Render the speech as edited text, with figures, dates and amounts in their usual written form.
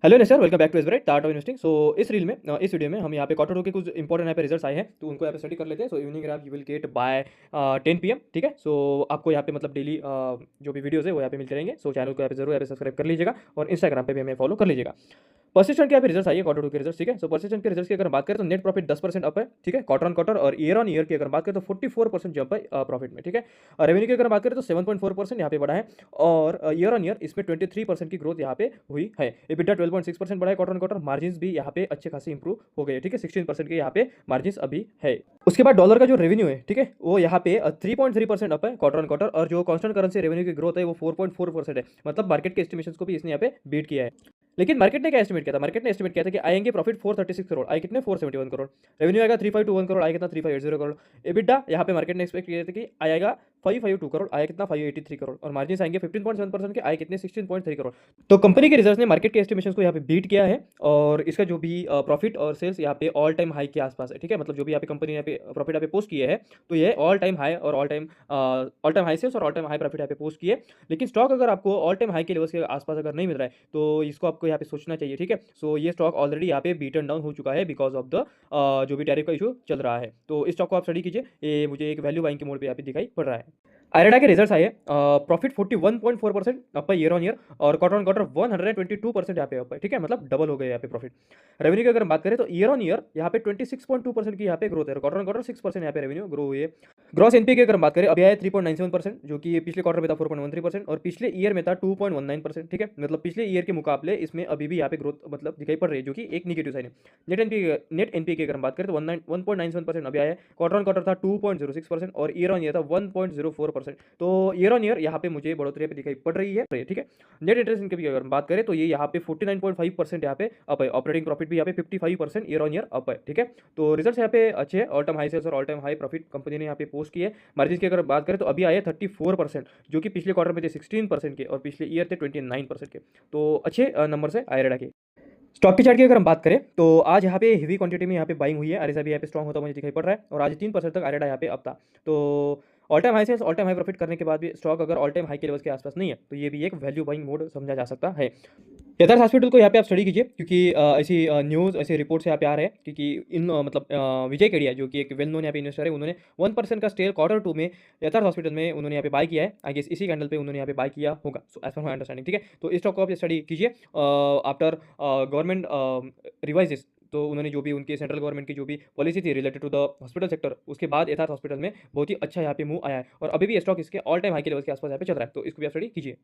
Hello ने sir, welcome back to एसबराइट Tata investing. So इस वीडियो में हम यहाँ पे क्वार्टर टू के कुछ इंपॉर्टेंट यहाँ पे रिजल्ट्स आए हैं, तो उनको यहाँ पे स्टडी कर लेते हैं। सो इवनिंग आप you will get by 10 PM, ठीक है। सो आपको यहाँ पे मतलब डेली जो भी वीडियोस है वो यहाँ पे मिलते रहेंगे। सो चैनल को यहाँ पे जरूर यहाँ पे सब्सक्राइब कर लीजिएगा और इंस्टाग्राम पे भी हमें फॉलो कर लीजिएगा। परसिस्टेंट के यहाँ पे रिजल्ट्स आइए क्वार्टर टू के रिजल्ट्स, ठीक है। सो परसिस्टेंट के रिजल्ट्स की अगर बात करें तो नेट प्रॉफिट 10% अप है, ठीक है, क्वार्टर ऑन क्वार्टर। और ईयर ऑन ईयर की अगर बात करें तो 44% जंप है प्रॉफिट में, ठीक है। और रेवेन्यू की अगर बात करें तो 7.4% यहाँ पे बढ़ा है। और ईयर ऑन ईयर इसमें 23% की ग्रोथ यहाँ पे हुई है। EBITDA 12.6% बढ़ा है क्वार्टर ऑन क्वार्टर। मार्जिन भी यहाँ पे अच्छे खासे इंप्रूव हो गए, ठीक है। 16% के यहाँ पे मार्जिन अभी है। उसके बाद डॉलर का जो रेवेन्यू है, ठीक है, वो यहाँ पे 3.3% अप है क्वार्टर ऑन क्वार्टर। और जो कांस्टेंट करेंसी रेवेन्यू की ग्रोथ है वो 4.4% है। मतलब मार्केट के एस्टिमेशन को भी इसने यहाँ पे बीट किया है। लेकिन मार्केट ने क्या एस्टिमेट किया था? मार्केट ने एस्टिमेट किया था कि आएंगे प्रॉफिट 436 करोड़, आए कितने 471 करोड़। रेवेन्यू आएगा 3521 करोड़, आए कितना 3580 करोड़। एबिटा यहाँ पे मार्केट ने एक्सपेक्ट किया था कि आएगा 552 करोड़, आया कितना 583 करोड़। और मार्जिन आएंगे 15.7% के, आए कितने 16.3 करोड़। तो कंपनी के रिजल्ट्स ने मार्केट के एस्टिमेशन को यहाँ पे बीट किया है। और इसका जो भी प्रॉफिट और सेल्स यहाँ पे ऑल टाइम हाई के आसपास है, ठीक है। मतलब जो भी यहाँ पे कंपनी यहाँ पे प्रॉफिट यहाँ पे पोस्ट किया है, तो ये ऑल टाइम हाई और ऑल टाइम हाई सेल्स और ऑल टाइम हाई प्रॉफिट यहाँ पे पोस्ट किए। लेकिन स्टॉक अगर आपको ऑल टाइम हाई के लेवल्स के आसपास अगर नहीं मिल रहा है तो इसको आपको यहाँ पे सोचना चाहिए, ठीक है। सो ये स्टॉक ऑलरेडी यहाँ पे बीटन डाउन हो चुका है बिकॉज ऑफ द जो भी टैरिफ का इशू चल रहा है। तो इस स्टॉक को आप स्टडी कीजिए, ये मुझे एक वैल्यू बाइंग के मोड पे यहाँ पे दिखाई पड़ रहा है। आयरडा के रिजल्ट्स आए, प्रॉफिट 41.4% अप है ईयर ऑन ईयर। और क्वार्टर ऑन क्वार्टर 122% यहाँ पे अप है, ठीक है। मतलब डबल हो गए यहाँ पे प्रॉफिट। रेवेन्यू की अगर बात करें तो ईयर ऑन ईयर यहाँ पे 26.2% की यहाँ पे ग्रोथ है। क्वार्टर ऑन क्वार्टर 6% यहाँ पे रेवेन्यू ग्रो हुई है। ग्रॉस एनपी की अगर बात करें अभी आया 3.97%, जो कि पिछले क्वार्टर में था 4.13% और पिछले ईयर में था 2.19%, ठीक है। मतलब पिछले ईयर के मुकाबले इसमें अभी भी यहाँ पे ग्रोथ मतलब दिखाई पड़ रही है, जो कि एक निगेटिव साइन है। नेट एनपी की अगर बात करें तो 1.97% अभी आया है। क्वार्टर ऑन क्वार्टर था 2.06% और ईयर ऑन ईयर था 1.04%। तो ईयर ऑन ईयर यहाँ पे मुझे बढ़ोतरी पे दिखाई पड़ रही है, ठीक है। नेट इंटरेस्ट इनकम की अगर बात करें तो ये यहाँ पे 49.5% यहाँ पे अप है। ऑपरेटिंग प्रॉफिट भी यहाँ पे 55% ईयर ऑन ईयर अप है, ठीक है। तो रिजल्ट यहाँ पे अच्छे हैं। ऑल टाइम हाई सेल्स और all time high profit company ने यहाँ पे पोस्ट किए। मार्जिन की अगर बात करें तो अभी आए 34%, जो कि पिछले क्वार्टर में थे 16% के और पिछले ईयर थे 29% के। तो अच्छे नंबर है आयरडा के। स्टॉक की चार्ट की अगर हम बात करें तो आज यहाँ पे हेवी क्वांटिटी में यहाँ पे बाइंग हुई है। आरएसआई भी यहाँ पे स्ट्रॉन्ग होता मुझे दिखाई पड़ रहा है और आज 3% तक आरएडा यहाँ पे अप था। तो ऑल टाइम हाई से ऑल टाइम हाई प्रॉफिट करने के बाद भी स्टॉक अगर ऑल टाइम हाई के लेवल्स के आसपास नहीं है तो ये भी एक वैल्यू बाइंग मोड समझा जा सकता है। यथार्थ हॉस्पिटल को यहाँ पे आप स्टडी कीजिए, क्योंकि ऐसी न्यूज़ ऐसे रिपोर्ट्स यहाँ पे आ रहे हैं। क्योंकि इन मतलब विजय केडिया जो कि एक वेल नोन यहाँ पे इन्वेस्टर है, उन्होंने 1% का स्टेल क्वार्टर टू में यथार्थ हॉस्पिटल में उन्होंने यहाँ पे बाय किया है। आई गेस इसी कैंडल पे उन्होंने यहाँ पे बाय किया होगा, so as per my understanding, ठीक है। तो इस स्टॉक को आप स्टडी कीजिए आफ्टर गवर्नमेंट रिवाइजेस। तो उन्होंने जो भी उनके सेंट्रल गवर्नमेंट की जो भी पॉलिसी थी related to the hospital sector, उसके बाद यथार्थ हॉस्पिटल में बहुत ही अच्छा यहाँ पे मूव आया है और अभी भी स्टॉक इसके ऑल टाइम हाई के लेवल के आसपास यहाँ पे चल रहा है। तो इसको भी आप स्टडी कीजिए।